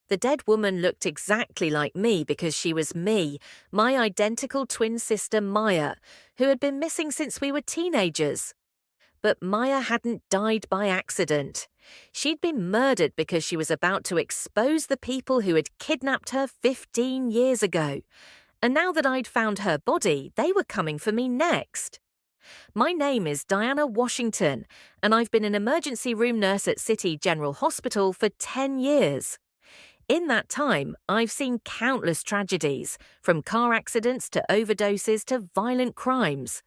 The dead woman looked exactly like me because she was me, my identical twin sister Maya, who had been missing since we were teenagers. But Maya hadn't died by accident. She'd been murdered because she was about to expose the people who had kidnapped her 15 years ago. And now that I'd found her body, they were coming for me next. My name is Diana Washington, and I've been an emergency room nurse at City General Hospital for 10 years. In that time, I've seen countless tragedies, from car accidents to overdoses to violent crimes.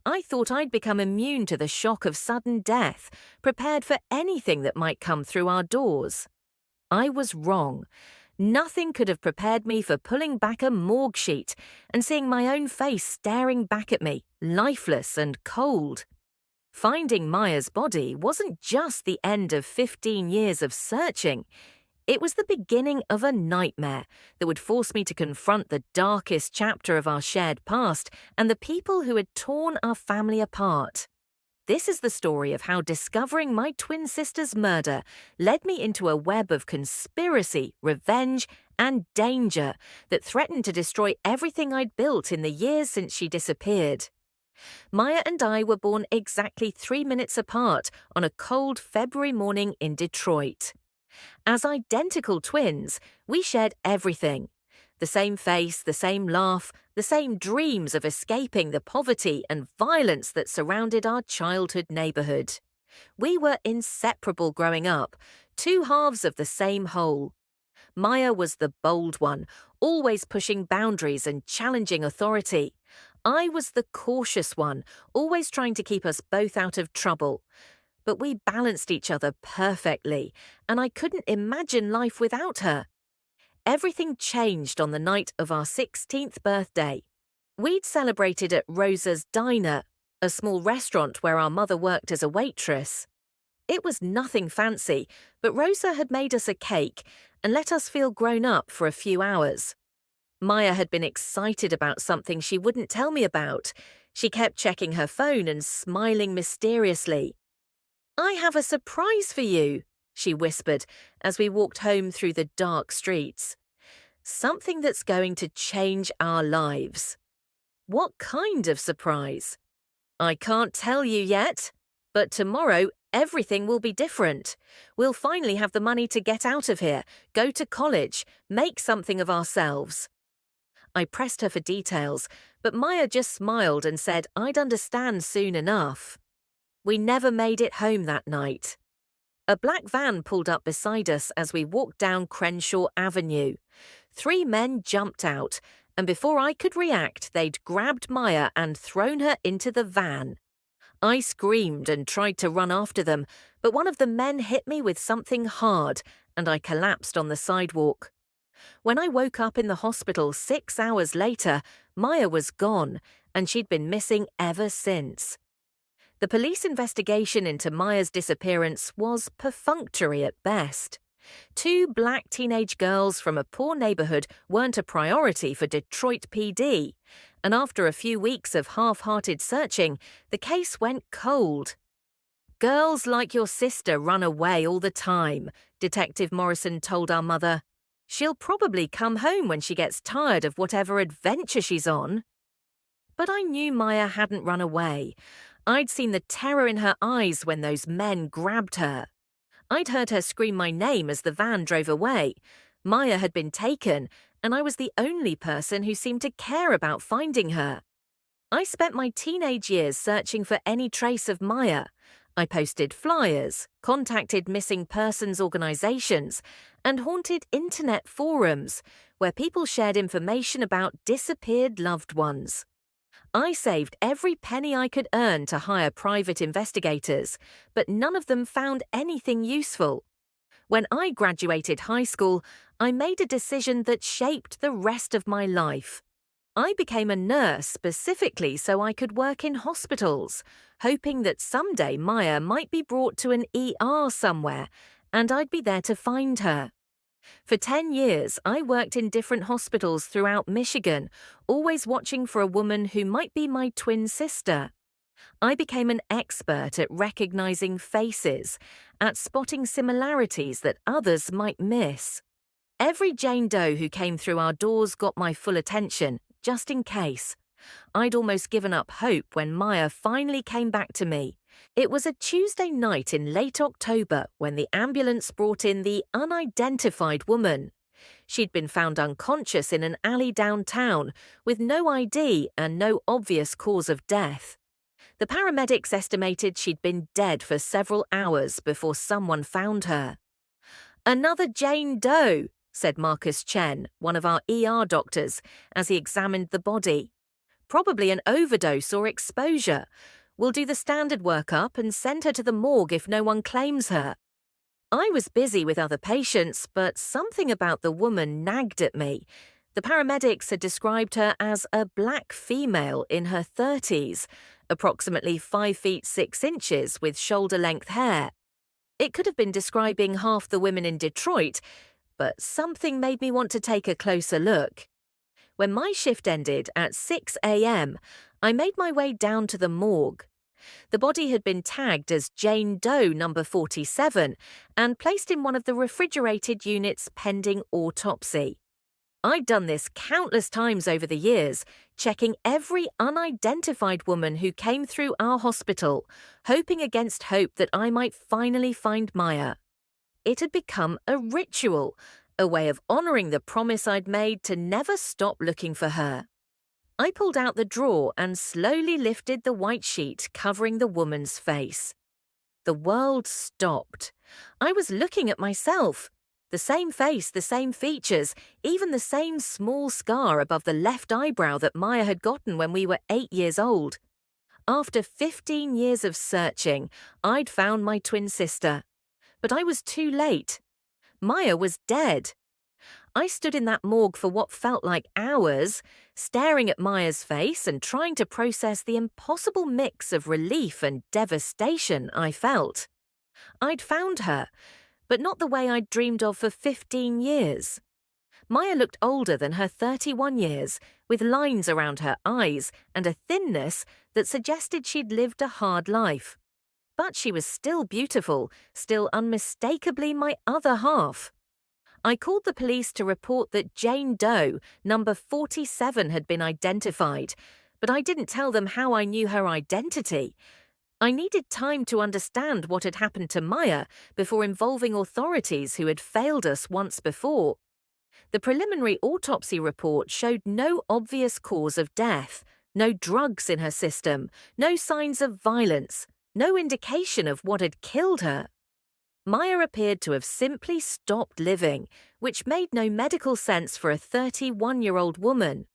I thought I'd become immune to the shock of sudden death, prepared for anything that might come through our doors. I was wrong. Nothing could have prepared me for pulling back a morgue sheet and seeing my own face staring back at me, lifeless and cold. Finding Maya's body wasn't just the end of 15 years of searching. It was the beginning of a nightmare that would force me to confront the darkest chapter of our shared past and the people who had torn our family apart. This is the story of how discovering my twin sister's murder led me into a web of conspiracy, revenge, and danger that threatened to destroy everything I'd built in the years since she disappeared. Maya and I were born exactly 3 minutes apart on a cold February morning in Detroit. As identical twins, we shared everything. The same face, the same laugh, the same dreams of escaping the poverty and violence that surrounded our childhood neighborhood. We were inseparable growing up, two halves of the same whole. Maya was the bold one, always pushing boundaries and challenging authority. I was the cautious one, always trying to keep us both out of trouble. But we balanced each other perfectly, and I couldn't imagine life without her. Everything changed on the night of our 16th birthday. We'd celebrated at Rosa's Diner, a small restaurant where our mother worked as a waitress. It was nothing fancy, but Rosa had made us a cake and let us feel grown up for a few hours. Maya had been excited about something she wouldn't tell me about. She kept checking her phone and smiling mysteriously. "I have a surprise for you," she whispered as we walked home through the dark streets. "Something that's going to change our lives." "What kind of surprise?" "I can't tell you yet, but tomorrow everything will be different. We'll finally have the money to get out of here, go to college, make something of ourselves." I pressed her for details, but Maya just smiled and said I'd understand soon enough. We never made it home that night. A black van pulled up beside us as we walked down Crenshaw Avenue. 3 men jumped out, and before I could react, they'd grabbed Maya and thrown her into the van. I screamed and tried to run after them, but one of the men hit me with something hard, and I collapsed on the sidewalk. When I woke up in the hospital 6 hours later, Maya was gone, and she'd been missing ever since. The police investigation into Maya's disappearance was perfunctory at best. 2 black teenage girls from a poor neighborhood weren't a priority for Detroit PD, and after a few weeks of half-hearted searching, the case went cold. "Girls like your sister run away all the time," Detective Morrison told our mother. "She'll probably come home when she gets tired of whatever adventure she's on." But I knew Maya hadn't run away. I'd seen the terror in her eyes when those men grabbed her. I'd heard her scream my name as the van drove away. Maya had been taken, and I was the only person who seemed to care about finding her. I spent my teenage years searching for any trace of Maya. I posted flyers, contacted missing persons organizations, and haunted internet forums where people shared information about disappeared loved ones. I saved every penny I could earn to hire private investigators, but none of them found anything useful. When I graduated high school, I made a decision that shaped the rest of my life. I became a nurse specifically so I could work in hospitals, hoping that someday Maya might be brought to an ER somewhere, and I'd be there to find her. For 10 years, I worked in different hospitals throughout Michigan, always watching for a woman who might be my twin sister. I became an expert at recognizing faces, at spotting similarities that others might miss. Every Jane Doe who came through our doors got my full attention, just in case. I'd almost given up hope when Maya finally came back to me. It was a Tuesday night in late October when the ambulance brought in the unidentified woman. She'd been found unconscious in an alley downtown, with no ID and no obvious cause of death. The paramedics estimated she'd been dead for several hours before someone found her. "Another Jane Doe," said Marcus Chen, one of our ER doctors, as he examined the body. "Probably an overdose or exposure. We'll do the standard workup and send her to the morgue if no one claims her." I was busy with other patients, but something about the woman nagged at me. The paramedics had described her as a black female in her 30s, approximately 5 feet 6 inches with shoulder-length hair. It could have been describing half the women in Detroit, but something made me want to take a closer look. When my shift ended at 6 a.m., I made my way down to the morgue. The body had been tagged as Jane Doe number 47 and placed in one of the refrigerated units pending autopsy. I'd done this countless times over the years, checking every unidentified woman who came through our hospital, hoping against hope that I might finally find Maya. It had become a ritual, a way of honoring the promise I'd made to never stop looking for her. I pulled out the drawer and slowly lifted the white sheet covering the woman's face. The world stopped. I was looking at myself. The same face, the same features, even the same small scar above the left eyebrow that Maya had gotten when we were 8 years old. After 15 years of searching, I'd found my twin sister. But I was too late. Maya was dead. I stood in that morgue for what felt like hours, staring at Maya's face and trying to process the impossible mix of relief and devastation I felt. I'd found her, but not the way I'd dreamed of for 15 years. Maya looked older than her 31 years, with lines around her eyes and a thinness that suggested she'd lived a hard life. But she was still beautiful, still unmistakably my other half. I called the police to report that Jane Doe, number 47, had been identified, but I didn't tell them how I knew her identity. I needed time to understand what had happened to Maya before involving authorities who had failed us once before. The preliminary autopsy report showed no obvious cause of death, no drugs in her system, no signs of violence, no indication of what had killed her. Maya appeared to have simply stopped living, which made no medical sense for a 31-year-old woman.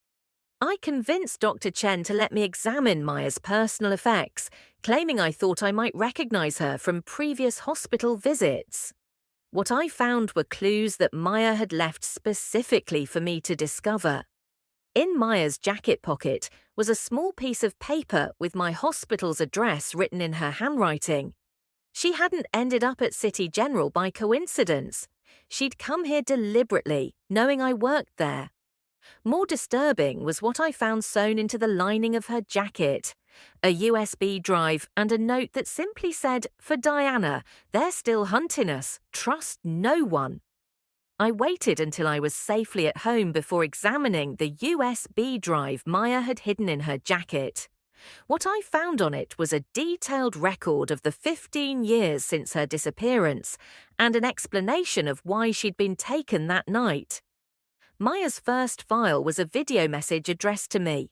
I convinced Dr. Chen to let me examine Maya's personal effects, claiming I thought I might recognize her from previous hospital visits. What I found were clues that Maya had left specifically for me to discover. In Maya's jacket pocket was a small piece of paper with my hospital's address written in her handwriting. She hadn't ended up at City General by coincidence. She'd come here deliberately, knowing I worked there. More disturbing was what I found sewn into the lining of her jacket, a USB drive and a note that simply said, "For Diana, they're still hunting us. Trust no one." I waited until I was safely at home before examining the USB drive Maya had hidden in her jacket. What I found on it was a detailed record of the 15 years since her disappearance and an explanation of why she'd been taken that night. Maya's first file was a video message addressed to me.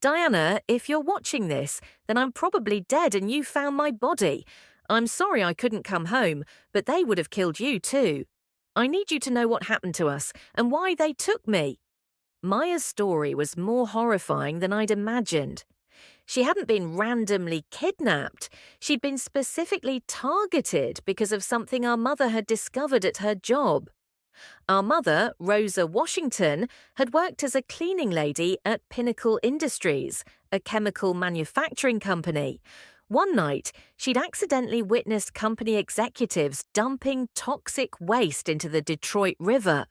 "Diana, if you're watching this, then I'm probably dead and you found my body. I'm sorry I couldn't come home, but they would have killed you too. I need you to know what happened to us and why they took me." Maya's story was more horrifying than I'd imagined. She hadn't been randomly kidnapped. She'd been specifically targeted because of something our mother had discovered at her job. Our mother, Rosa Washington, had worked as a cleaning lady at Pinnacle Industries, a chemical manufacturing company. One night, she'd accidentally witnessed company executives dumping toxic waste into the Detroit River,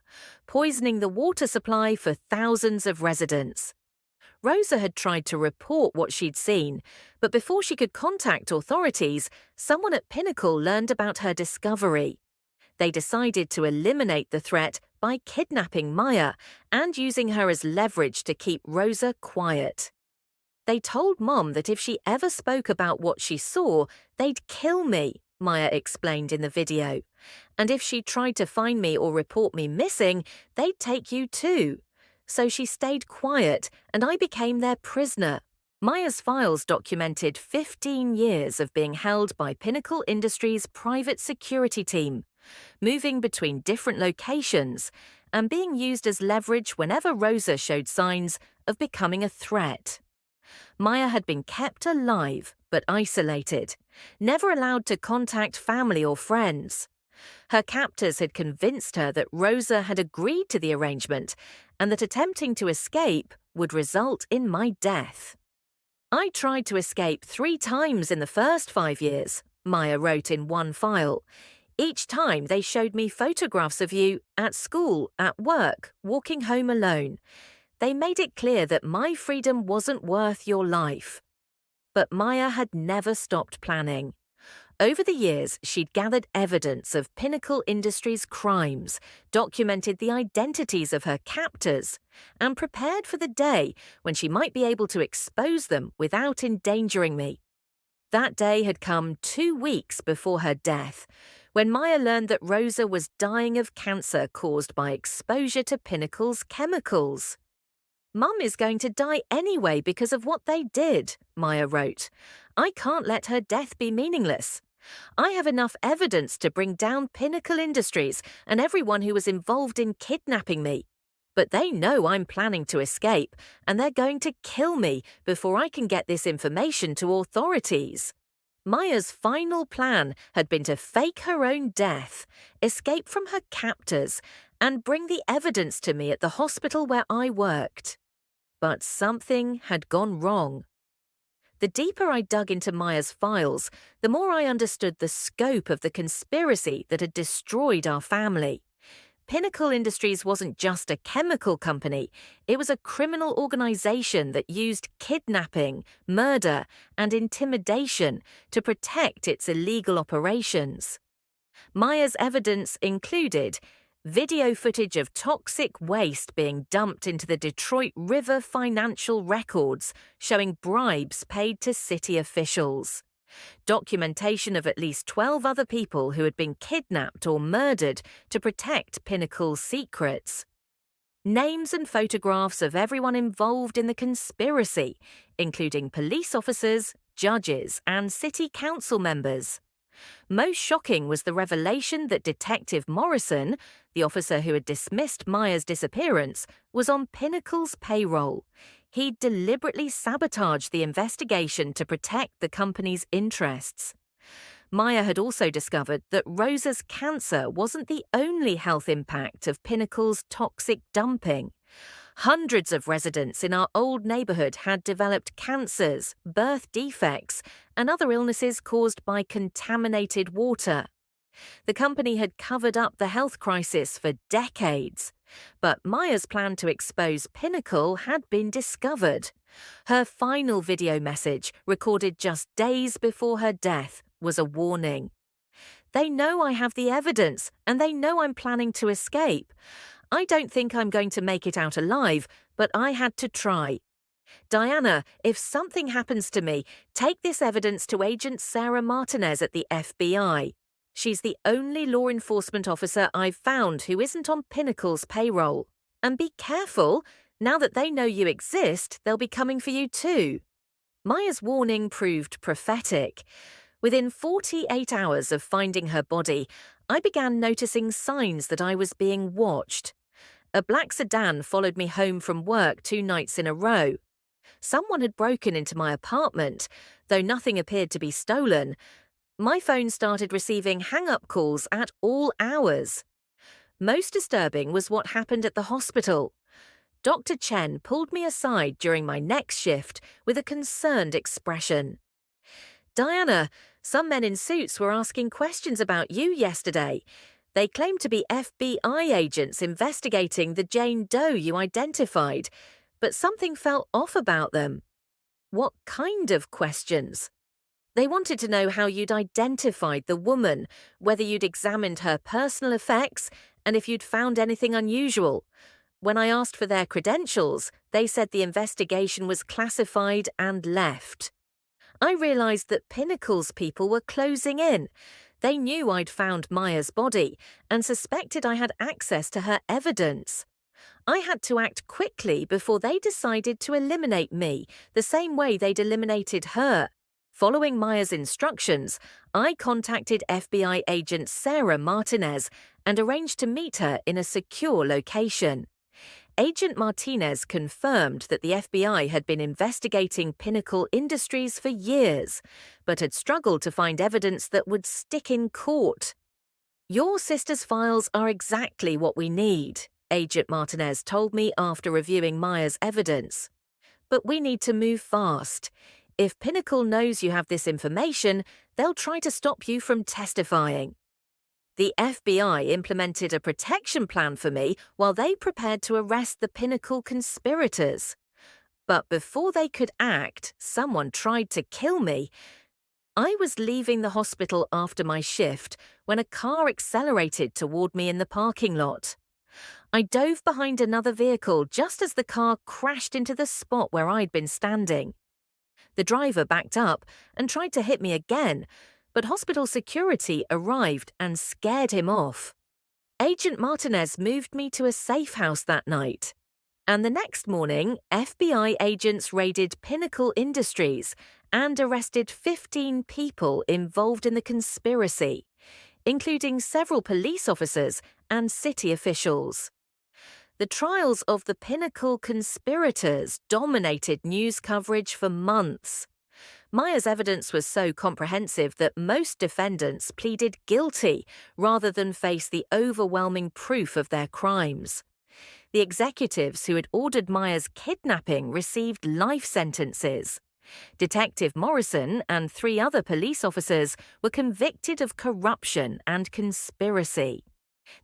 poisoning the water supply for thousands of residents. Rosa had tried to report what she'd seen, but before she could contact authorities, someone at Pinnacle learned about her discovery. They decided to eliminate the threat by kidnapping Maya and using her as leverage to keep Rosa quiet. They told Mom that if she ever spoke about what she saw, they'd kill me, Maya explained in the video. And if she tried to find me or report me missing, they'd take you too. So she stayed quiet, and I became their prisoner. Maya's files documented 15 years of being held by Pinnacle Industries' private security team, moving between different locations and being used as leverage whenever Rosa showed signs of becoming a threat. Maya had been kept alive but isolated, never allowed to contact family or friends. Her captors had convinced her that Rosa had agreed to the arrangement and that attempting to escape would result in my death. I tried to escape 3 times in the first 5 years, Maya wrote in one file. Each time they showed me photographs of you at school, at work, walking home alone. They made it clear that my freedom wasn't worth your life. But Maya had never stopped planning. Over the years, she'd gathered evidence of Pinnacle Industries' crimes, documented the identities of her captors, and prepared for the day when she might be able to expose them without endangering me. That day had come 2 weeks before her death, when Maya learned that Rosa was dying of cancer caused by exposure to Pinnacle's chemicals. Mum is going to die anyway because of what they did, Maya wrote. I can't let her death be meaningless. I have enough evidence to bring down Pinnacle Industries and everyone who was involved in kidnapping me. But they know I'm planning to escape, and they're going to kill me before I can get this information to authorities. Maya's final plan had been to fake her own death, escape from her captors, and bring the evidence to me at the hospital where I worked. But something had gone wrong. The deeper I dug into Maya's files, the more I understood the scope of the conspiracy that had destroyed our family. Pinnacle Industries wasn't just a chemical company, it was a criminal organization that used kidnapping, murder, and intimidation to protect its illegal operations. Maya's evidence included video footage of toxic waste being dumped into the Detroit River financial records showing bribes paid to city officials. Documentation of at least 12 other people who had been kidnapped or murdered to protect Pinnacle's secrets. Names and photographs of everyone involved in the conspiracy, including police officers, judges, and city council members. Most shocking was the revelation that Detective Morrison, the officer who had dismissed Maya's disappearance, was on Pinnacle's payroll. He'd deliberately sabotaged the investigation to protect the company's interests. Maya had also discovered that Rosa's cancer wasn't the only health impact of Pinnacle's toxic dumping. Hundreds of residents in our old neighborhood had developed cancers, birth defects, and other illnesses caused by contaminated water. The company had covered up the health crisis for decades, but Maya's plan to expose Pinnacle had been discovered. Her final video message, recorded just days before her death, was a warning. They know I have the evidence, and they know I'm planning to escape. I don't think I'm going to make it out alive, but I had to try. Diana, if something happens to me, take this evidence to Agent Sarah Martinez at the FBI. She's the only law enforcement officer I've found who isn't on Pinnacle's payroll. And be careful, now that they know you exist, they'll be coming for you too. Maya's warning proved prophetic. Within 48 hours of finding her body, I began noticing signs that I was being watched. A black sedan followed me home from work 2 nights in a row. Someone had broken into my apartment, though nothing appeared to be stolen. My phone started receiving hang-up calls at all hours. Most disturbing was what happened at the hospital. Dr. Chen pulled me aside during my next shift with a concerned expression. Diana, some men in suits were asking questions about you yesterday. They claimed to be FBI agents investigating the Jane Doe you identified, but something felt off about them. What kind of questions? They wanted to know how you'd identified the woman, whether you'd examined her personal effects, and if you'd found anything unusual. When I asked for their credentials, they said the investigation was classified and left. I realised that Pinnacle's people were closing in. They knew I'd found Maya's body and suspected I had access to her evidence. I had to act quickly before they decided to eliminate me, the same way they'd eliminated her. Following Maya's instructions, I contacted FBI agent Sarah Martinez and arranged to meet her in a secure location. Agent Martinez confirmed that the FBI had been investigating Pinnacle Industries for years, but had struggled to find evidence that would stick in court. "Your sister's files are exactly what we need," Agent Martinez told me after reviewing Maya's evidence. "But we need to move fast. If Pinnacle knows you have this information, they'll try to stop you from testifying." The FBI implemented a protection plan for me while they prepared to arrest the Pinnacle conspirators. But before they could act, someone tried to kill me. I was leaving the hospital after my shift when a car accelerated toward me in the parking lot. I dove behind another vehicle just as the car crashed into the spot where I'd been standing. The driver backed up and tried to hit me again, but hospital security arrived and scared him off. Agent Martinez moved me to a safe house that night. And the next morning, FBI agents raided Pinnacle Industries and arrested 15 people involved in the conspiracy, including several police officers and city officials. The trials of the Pinnacle conspirators dominated news coverage for months. Maya's evidence was so comprehensive that most defendants pleaded guilty rather than face the overwhelming proof of their crimes. The executives who had ordered Maya's kidnapping received life sentences. Detective Morrison and 3 other police officers were convicted of corruption and conspiracy.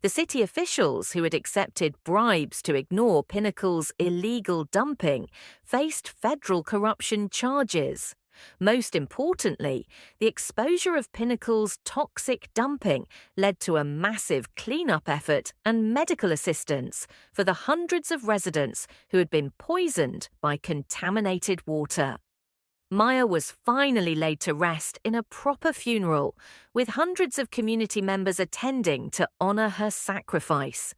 The city officials who had accepted bribes to ignore Pinnacle's illegal dumping faced federal corruption charges. Most importantly, the exposure of Pinnacle's toxic dumping led to a massive cleanup effort and medical assistance for the hundreds of residents who had been poisoned by contaminated water. Maya was finally laid to rest in a proper funeral, with hundreds of community members attending to honor her sacrifice.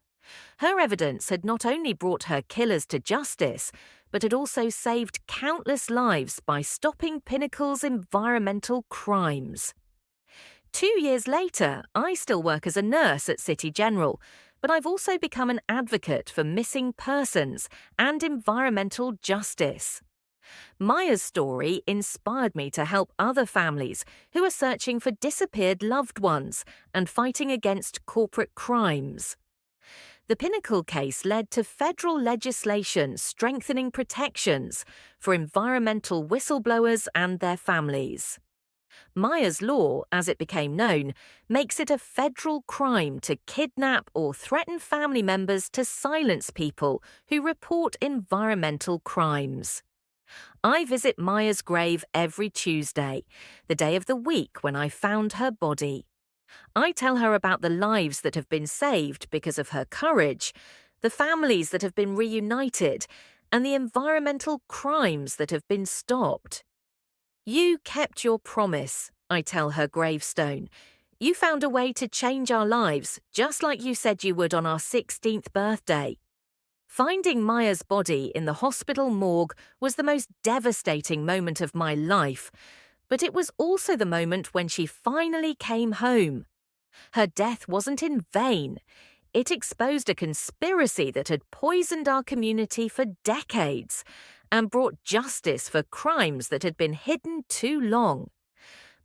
Her evidence had not only brought her killers to justice, but had also saved countless lives by stopping Pinnacle's environmental crimes. 2 years later, I still work as a nurse at City General, but I've also become an advocate for missing persons and environmental justice. Maya's story inspired me to help other families who are searching for disappeared loved ones and fighting against corporate crimes. The Pinnacle case led to federal legislation strengthening protections for environmental whistleblowers and their families. Maya's law, as it became known, makes it a federal crime to kidnap or threaten family members to silence people who report environmental crimes. I visit Maya's grave every Tuesday, the day of the week when I found her body. I tell her about the lives that have been saved because of her courage, the families that have been reunited, and the environmental crimes that have been stopped. "You kept your promise," I tell her gravestone. "You found a way to change our lives, just like you said you would on our 16th birthday." Finding Maya's body in the hospital morgue was the most devastating moment of my life, but it was also the moment when she finally came home. Her death wasn't in vain. It exposed a conspiracy that had poisoned our community for decades and brought justice for crimes that had been hidden too long.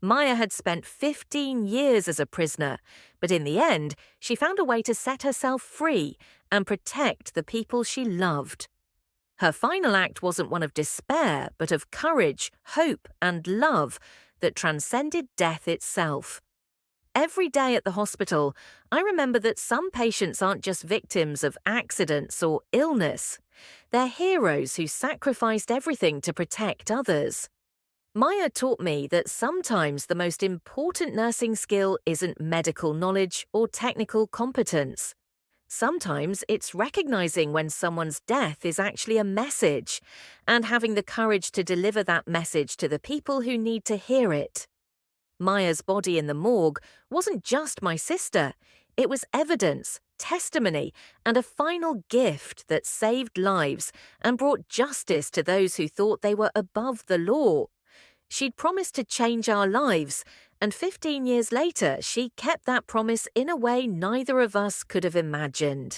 Maya had spent 15 years as a prisoner, but in the end, she found a way to set herself free and protect the people she loved. Her final act wasn't one of despair, but of courage, hope, and love that transcended death itself. Every day at the hospital, I remember that some patients aren't just victims of accidents or illness. They're heroes who sacrificed everything to protect others. Maya taught me that sometimes the most important nursing skill isn't medical knowledge or technical competence. Sometimes it's recognizing when someone's death is actually a message and having the courage to deliver that message to the people who need to hear it. Maya's body in the morgue wasn't just my sister. It was evidence, testimony, and a final gift that saved lives and brought justice to those who thought they were above the law. She'd promised to change our lives, and 15 years later, she kept that promise in a way neither of us could have imagined.